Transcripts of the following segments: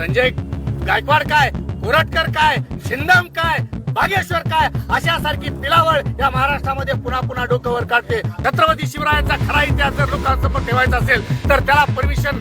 संजय गायकवाड काय, कोरटकर काय, शिंदम काय, बागेश्वर काय, अशासारखी पिलावळ या महाराष्ट्रामध्ये पुन्हा पुन्हा डोकं वर काढते। छत्रपती शिवरायांचा खरा इतिहास जर लोकांसमोर ठेवायचा असेल तर त्याला परमिशन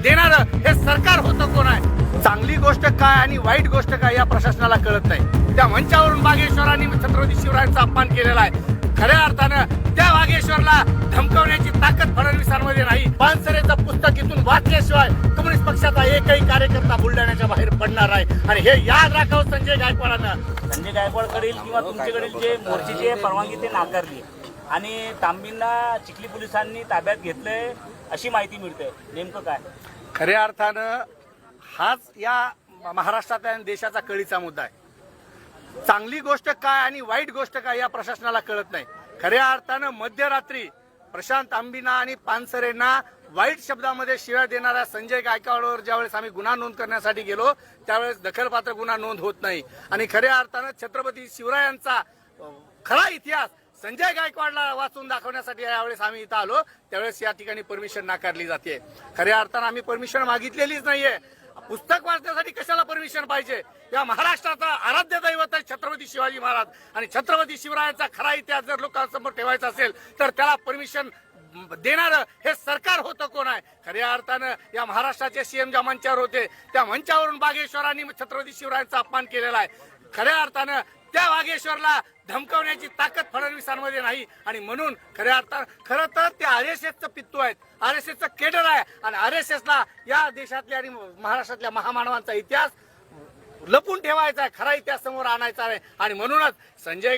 देणारं हे सरकार होतं कोण आहे? चांगली गोष्ट काय आणि वाईट गोष्ट काय या प्रशासनाला कळत नाही। त्या मंचावरून बागेश्वरांनी छत्रपती शिवरायांचा अपमान केलेला आहे। खऱ्या अर्थानं त्या बागेश्वरला धमकवण्याची ताकद फडणवीसांमध्ये नाही। पानसरेचं पुस्तक इथून वाचल्याशिवाय कम्युनिस्ट पक्षाचा एकही कार्यकर्ता बुलढाण्याच्या बाहेर पडणार नाही आणि हे याद राखावं संजय गायकवाडांना। संजय गायकवाडकडील किंवा तुमच्याकडील जे मोर्चेची परवानगी ते नाकारली आणि तांबींना चिखली पोलिसांनी ताब्यात घेतलंय अशी माहिती मिळते, नेमकं काय? खऱ्या अर्थानं हाच या महाराष्ट्रातल्या आणि देशाचा कळीचा मुद्दा आहे। चांगली गोष्ट काय आणि वाईट गोष्ट काय या प्रशासनाला कळत नाही। खऱ्या अर्थानं मध्यरात्री प्रशांत आंबिना आणि पानसरेंना वाईट शब्दामध्ये शिव्या देणाऱ्या संजय गायकवाडवर ज्यावेळेस आम्ही गुन्हा नोंद करण्यासाठी गेलो त्यावेळेस दखलपात्र गुन्हा नोंद होत नाही आणि खऱ्या अर्थानं छत्रपती शिवरायांचा खरा इतिहास संजय गायकवाडला वाचून दाखवण्यासाठी यावेळेस आम्ही इथं आलो त्यावेळेस या ठिकाणी परमिशन नाकारली जाते। खऱ्या अर्थानं आम्ही परमिशन मागितलेलीच नाहीये। पुस्तक वाचण्यासाठी कशाला परमिशन पाहिजे? या महाराष्ट्राचा आराध्य दैवत आहे छत्रपती शिवाजी महाराज आणि छत्रपती शिवरायांचा खरा इतिहास जर लोकांसमोर ठेवायचा असेल तर त्याला परमिशन देणारं हे सरकार होतं कोण आहे? खऱ्या अर्थानं या महाराष्ट्राचे सीएम ज्या मंचावर होते त्या मंचावरून बागेश्वरांनी छत्रपती शिवरायांचा अपमान केलेला आहे। खऱ्या अर्थानं त्या बागेश्वरला धमकवण्याची ताकद फडणवीसांमध्ये नाही आणि म्हणून खऱ्या अर्थानं खरं तर ते आरएसएसचं पित्तू आहेत, आरएसएसचं केडर आहे आणि आरएसएसला या देशातल्या आणि महाराष्ट्रातल्या महामानवांचा इतिहास लपून ठेवायचा आहे, खरा इतिहास समोर आणायचा आहे आणि म्हणूनच संजय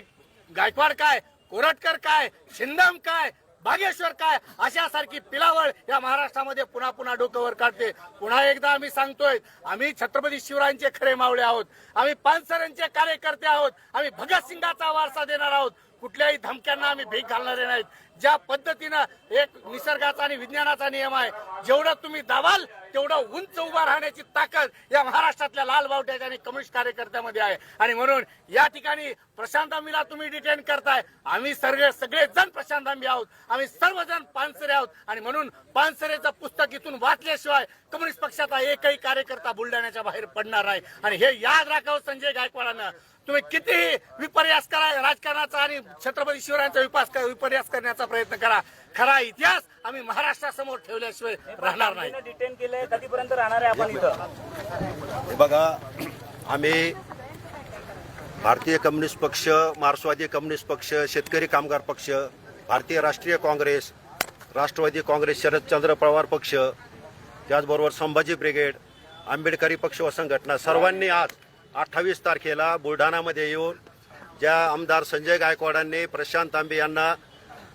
गायकवाड काय, कोरटकर काय, शिंदम काय, बागेश्वर काय, अशासारखी पिलावळ या महाराष्ट्रामध्ये पुन्हा पुन्हा डोकं वर काढते। पुन्हा एकदा आम्ही सांगतोय, आम्ही छत्रपती शिवरायांचे खरे मावळे आहोत, आम्ही पानसरेंचे कार्यकर्ते आहोत, आम्ही भगतसिंगाचा वारसा देणार आहोत। कुठल्याही धमक्यांना आम्ही भीक घालणारे नाहीत। ज्या पद्धतीनं एक निसर्गाचा आणि विज्ञानाचा नियम आहे, जेवढं तुम्ही दाबाल तेवढं उंच उभा राहण्याची ताकद या महाराष्ट्रातल्या लाल बावट्याच्या आणि कम्युनिस्ट कार्यकर्त्यामध्ये आहे आणि म्हणून या ठिकाणी प्रशांत आंबीला तुम्ही डिटेन करताय। आम्ही सगळेजण प्रशांत आंबी आहोत, आम्ही सर्वजण पानसरे आहोत आणि म्हणून पानसरेचं पुस्तक इथून वाचल्याशिवाय कम्युनिस्ट पक्षाचा एकही कार्यकर्ता बुलढाण्याच्या बाहेर पडणार नाही आणि हे याद राखावं संजय गायकवाडांना। तुम्ही कितीही विपर्यास करा राजकारणाचा आणि छत्रपती शिवरायांचा विपर्यास करण्याचा प्रयत्न करा, खरा इतिहास आम्ही महाराष्ट्रासमोर ठेवल्याशिवाय राहणार नाही। डिटेन केलंय, कधीपर्यंत राहणार आहे आपण इथं? बघा, आम्ही भारतीय कम्युनिस्ट पक्ष, मार्क्सवादी कम्युनिस्ट पक्ष, शेतकरी कामगार पक्ष, भारतीय राष्ट्रीय काँग्रेस, राष्ट्रवादी काँग्रेस, शरदचंद्र पवार पक्ष, त्याचबरोबर संभाजी ब्रिगेड, आंबेडकरी पक्ष व संघटना सर्वांनी आज 28 तारखेला बुलढाणामध्ये येऊन ज्या आमदार संजय गायकवाडांनी प्रशांत आंबे यांना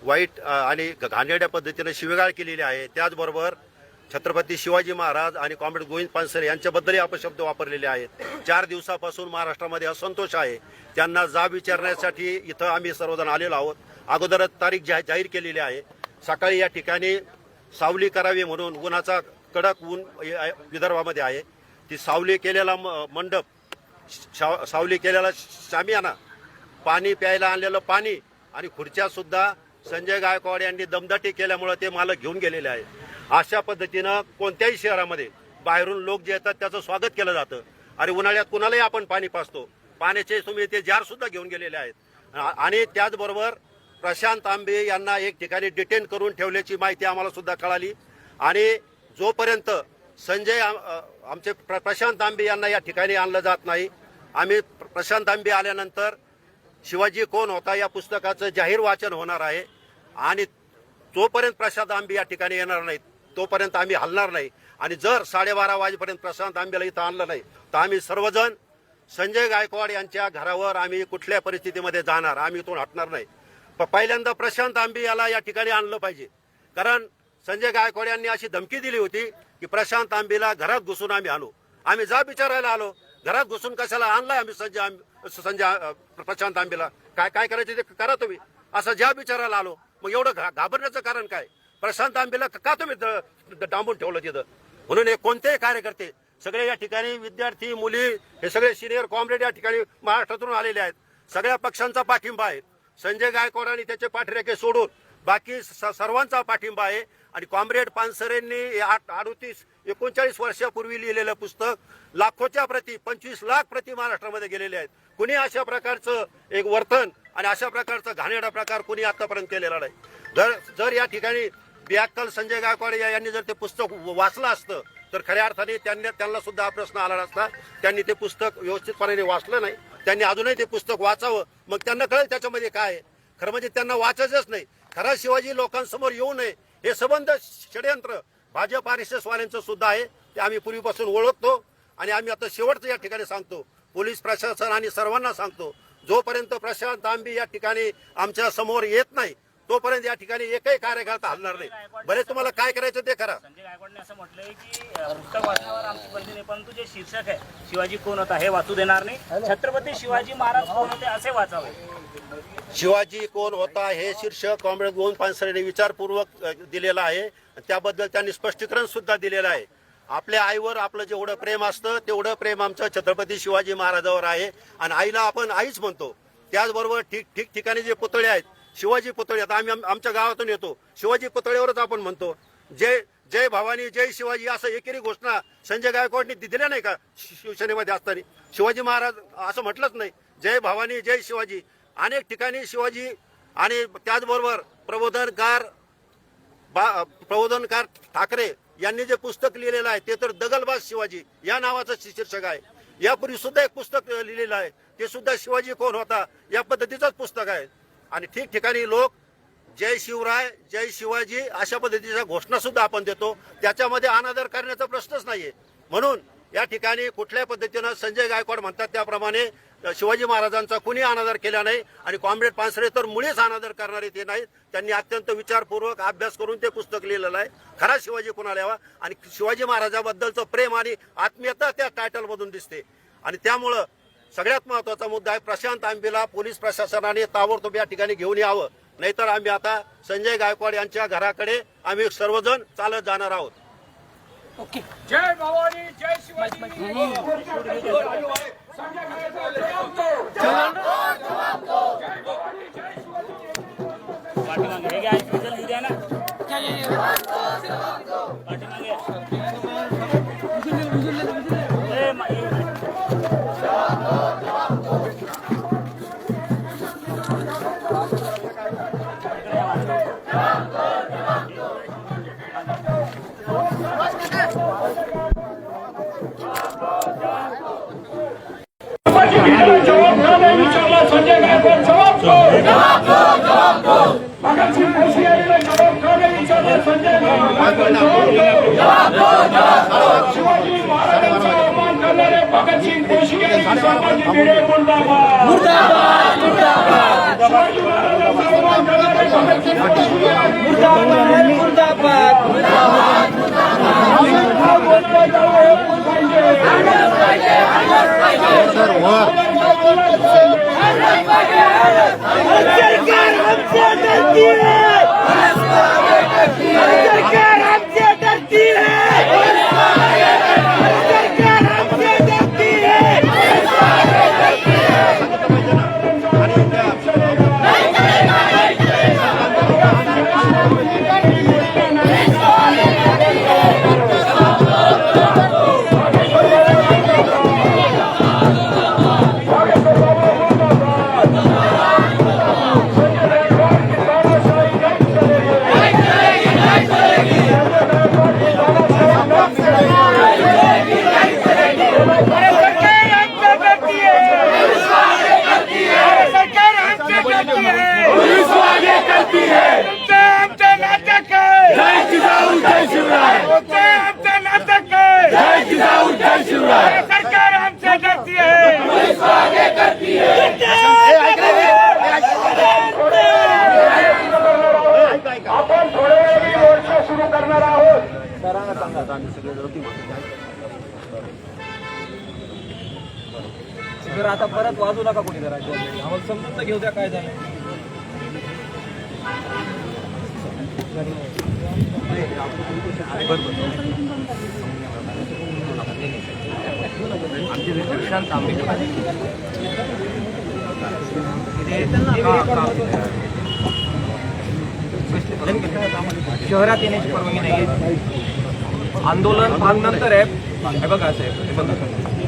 वाईट आणि घाणेरड्या पद्धतीने शिवीगाळ केलेली आहे, त्याचबरोबर छत्रपती शिवाजी महाराज आणि कॉम्रेड गोविंद पानसरे यांच्याबद्दलही अपशब्द वापरलेले आहेत। 4 दिवसापासून महाराष्ट्रामध्ये असंतोष आहे, त्यांना जाब विचारण्यासाठी इथं आम्ही सर्वजण आलेलो आहोत। अगोदरच तारीख जाहीर केलेली आहे। सकाळी या ठिकाणी सावली करावी म्हणून उन्हाचा कडक ऊन विदर्भामध्ये आहे, ती सावली केलेला मंडप, सावली केलेला शामियाना, पाणी प्यायला आणलेलं पाणी आणि खुर्च्या सुद्धा संजय गायकवाड यांनी दमदाटी केल्यामुळे ते मालक घेऊन गेलेले आहे। अशा पद्धतीनं कोणत्याही शहरामध्ये बाहेरून लोक जे येतात त्याचं स्वागत केलं जातं आणि उन्हाळ्यात कुणालाही आपण पाणी पाजतो, पाण्याचे तुम्ही ते जार सुद्धा घेऊन गेलेले आहेत आणि त्याचबरोबर प्रशांत आंबे यांना एक ठिकाणी डिटेन करून ठेवल्याची माहिती आम्हाला सुद्धा कळाली आणि जोपर्यंत आमचे प्रशांत आंबे यांना या ठिकाणी आणलं जात नाही, आम्ही प्रशांत आंबे आल्यानंतर शिवाजी कोण होता या पुस्तकाचं जाहीर वाचन होणार आहे आणि जोपर्यंत प्रशांत आंबे या ठिकाणी येणार नाहीत तोपर्यंत आम्ही हलणार नाही आणि जर 12:30 वाजेपर्यंत प्रशांत आंबेला इथं आणलं नाही तर आम्ही सर्वजण संजय गायकवाड यांच्या घरावर आम्ही कुठल्या परिस्थितीमध्ये जाणार, आम्ही इथून हटणार नाही। पहिल्यांदा प्रशांत आंबे याला या ठिकाणी आणलं पाहिजे, कारण संजय गायकवाड यांनी अशी धमकी दिली होती की प्रशांत आंबेला घरात घुसून आम्ही आलो, आम्ही जाब विचारायला आलो, घरात घुसून कशाला आणलाय आम्ही प्रशांत आंबेला, काय करायचं ते करा तुम्ही, असं जाब विचारायला आलो। मग एवढं घाबरण्याचं कारण काय? प्रशांत आंबेला का तुम्ही डांबून ठेवलं तिथं? म्हणून हे कोणतेही कार्यकर्ते सगळे या ठिकाणी, विद्यार्थी, मुली, हे सगळे सिनियर कॉम्रेड या ठिकाणी महाराष्ट्रातून आलेले आहेत। सगळ्या पक्षांचा पाठिंबा आहे, संजय गायकवाड आणि त्याचे पाठरेखे सोडून बाकी सर्वांचा पाठिंबा आहे आणि कॉम्रेड पानसरेंनी 38 39 वर्षापूर्वी लिहिलेलं पुस्तक लाखोच्या प्रती 25 लाख प्रती महाराष्ट्रामध्ये गेलेले आहेत. कुणी अशा प्रकारचं एक वर्तन आणि अशा प्रकारचा घाणेरडा प्रकार कुणी आतापर्यंत केलेला नाही. जर या ठिकाणी बेअक्कल संजय गायकवाड यांनी जर ते पुस्तक वाचलं असतं तर खऱ्या अर्थाने त्यांना सुद्धा हा प्रश्न आला नसता. त्यांनी ते पुस्तक व्यवस्थितपणे वाचलं नाही. त्यांनी अजूनही ते पुस्तक वाचावं, मग त्यांना कळेल त्याच्यामध्ये काय आहे. खरं म्हणजे त्यांना वाचायचंच नाही. खरा शिवाजी लोकांसमोर येऊ नये हे सबंध षडयंत्र भाजप RSS वाल्यांचं सुद्धा आहे. ते आम्ही पूर्वीपासून ओळखतो आणि आम्ही आता शेवटचं या ठिकाणी सांगतो, पोलीस प्रशासन आणि सर्वांना सांगतो, जोपर्यंत प्रशांत तांबे या ठिकाणी आमच्या समोर येत नाही तोपर्यंत या ठिकाणी एकही कार्यकर्ता हलणार नाही. भले तुम्हाला काय करायचं ते करा. संजय गायकवाडने असं म्हटलंय की पुस्तक वाचण्यावर आमची बंदी नाही, परंतु जे शीर्षक आहे शिवाजी कोण होता हे वाचू देणार नाही. छत्रपती शिवाजी महाराज कोण होते असे वाचावे. शिवाजी कोण होता हे शीर्षक कॉम्रेड गोविंद पानसरेंनी विचारपूर्वक दिलेलं आहे. त्याबद्दल त्यांनी स्पष्टीकरण सुद्धा दिलेलं आहे. आपल्या आईवर आपलं जेवढं प्रेम असतं तेवढं प्रेम आमचं छत्रपती शिवाजी महाराजावर आहे आणि आईला आपण आईच म्हणतो. त्याचबरोबर ठिकठिकाणी जे पुतळे आहेत, शिवाजी पुतळे, आता आम्ही आमच्या गावातून येतो, शिवाजी पुतळ्यावरच आपण म्हणतो जय भवानी जय शिवाजी, असं एकेरी घोषणा संजय गायकवाडनी दिल्या नाही का शिवसेनेमध्ये असताना? शिवाजी महाराज असं म्हटलंच नाही. जय भवानी जय शिवाजी अनेक ठिकाणी शिवाजी. आणि त्याचबरोबर प्रबोधनकार ठाकरे यांनी जे पुस्तक लिहिलेलं आहे ते तर दगलबाज शिवाजी या नावाचं शीर्षक आहे. यापूर्वी सुद्धा एक पुस्तक लिहिलेलं आहे, ते सुद्धा शिवाजी कोण होता या पद्धतीचंच पुस्तक आहे. आणि ठिकठिकाणी लोक जय शिवराय जय शिवाजी अशा पद्धतीच्या घोषणा सुद्धा आपण देतो. त्याच्यामध्ये अनादर करण्याचा प्रश्नच नाहीये. म्हणून या ठिकाणी कुठल्याही पद्धतीनं संजय गायकवाड म्हणतात त्याप्रमाणे शिवाजी महाराजांचा कुणी अनादर केला नाही आणि कॉम्रेड पानसरे तर मुळीच अनादर करणारे ते नाहीत. त्यांनी अत्यंत विचारपूर्वक अभ्यास करून ते पुस्तक लिहिलेलं आहे. खरा शिवाजी कुणाला यावा आणि शिवाजी महाराजाबद्दलचं प्रेम आणि आत्मीयता त्या टायटलमधून दिसते. आणि त्यामुळं सगळ्यात महत्वाचा मुद्दा आहे, प्रशांत तांबेला पोलीस प्रशासनाने ताबडतोब या ठिकाणी घेऊन यावं. नाहीतर आम्ही आता संजय गायकवाड यांच्या घराकडे आम्ही सर्वजण चालत जाणार आहोत. ओके. जय भवानी जय शिवाजी. पाठीमागे हे घ्या, विजल लिहू द्या ना. पाठीमागे संजय गायकवाड भगतसिंग कोश्यारीला जबाब विचारला. संजय गायकवाड शिवाजी महाराजांचा अपमान करणारे भगतसिंग कोश्यारी संभाजी भिडे मुर्दाबाद. शिवाजी महाराजांचा अपमान करणारे भगतसिंग कोश्यारी मुर्दाबाद. सरकार हमसे डरती है. सरकार हमसे डरती है. सरकार हमसे डरती है. सरकार हमसे डरती है. आपण थोड्या वेळाने मोर्चा सुरू करणार आहोत. आता परत वाजू नका कुठे करायचं आम्हाला समजून तर घेऊ द्या काय झालं. शहरात येण्याची परवानगी नाही. आंदोलन भांगनंतर आहे हे बघा साहेब, हे बघा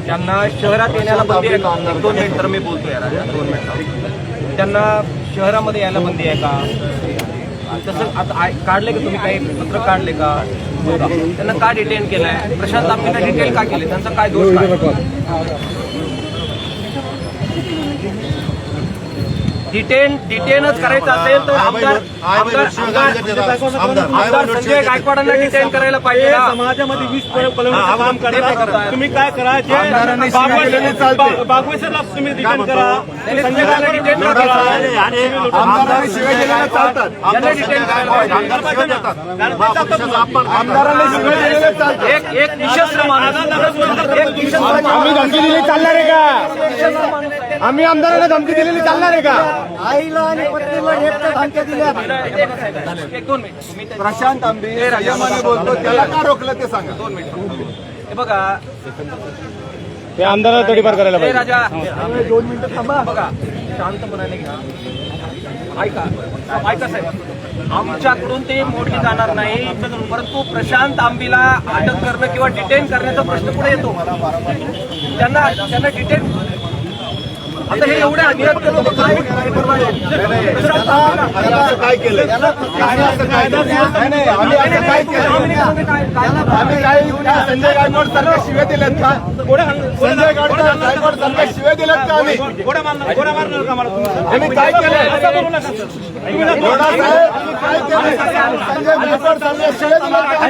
त्यांना शहरात येण्याला बंदी आहे का? 2 मिनिट तर मी बोलतोय राजा, 2 मिनिट. त्यांना शहरामध्ये यायला बंदी आहे का? तसं आता काढले का तुम्ही काही पत्र काढले का? त्यांना का डिटेन केलंय? प्रशांत तांबेंना डिटेन का केले? त्यांचा काय दोष काय? डिटेनच करायचं असेल तर आमदार संजय गायकवाडांना डिटेन करायला पाहिजे ना. समाजामध्ये वीज काम करता तुम्ही काय करा, बागवेसरला तुम्ही रिटर्न करा, संजय गायकवाड डिटेन करा. एक निशस्त्र माणूस आम्ही धमकी दिली चालणार आहे का? आम्ही आमदारांना धमकी दिलेली चालणार आहे का? आईला आणि पत्नीला एकटं धमक्या दिल्या. एक 2 मिनिट तुम्ही प्रशांत आंबे राजामाने बोलतो, त्याला का रोखलं ते सांगा. 2 मिनिट हे बघा, ते आमदाराला तडीपार करायला हे पाहिजे. राजा 2 मिनिटं थांबा. बघा शांतपणाने घ्या, ऐका साहेब, आमच्याकडून ते मोडली जाणार नाही, परंतु प्रशांत तांबीला अटक करणं किंवा डिटेन करण्याचा प्रश्न पुढे येतो. त्यांना डिटेन आता हे एवढ्या निरंतर लोक काय काय केलं? आम्ही असं काय केलं? आम्ही काय संजय गायकवाड सारख्या शिव्या दिल्यात का? संजय गायकवाड सारख्या शिव्या दिल्यात का? आम्ही आम्ही काय केलं? संजय गायकवाड सारख्या शिव्या दिल्यात का?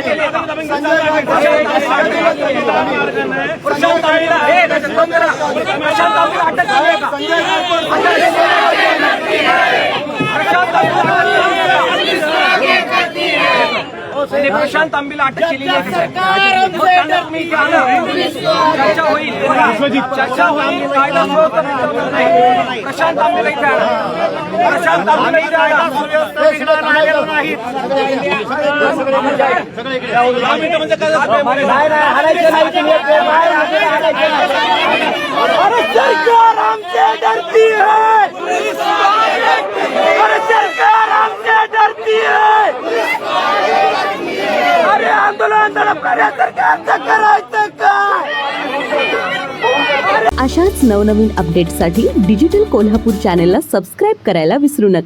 संजय प्रशांत तांबीला अटक केलेली आहे. चर्चा होईल, चर्चा होईल. कायदा प्रशांत तांबीला इथे प्रशांत तांबीला सरकार हमसे डरती है, अरे सरकार हमसे डरती है. अरे आंदोलन दडपणाऱ्या सरकारचं करायचं काय? अशाच नवनवीन अपडेट्ससाठी डिजिटल कोल्हापूर चॅनेलला सबस्क्राईब करायला विसरू नका.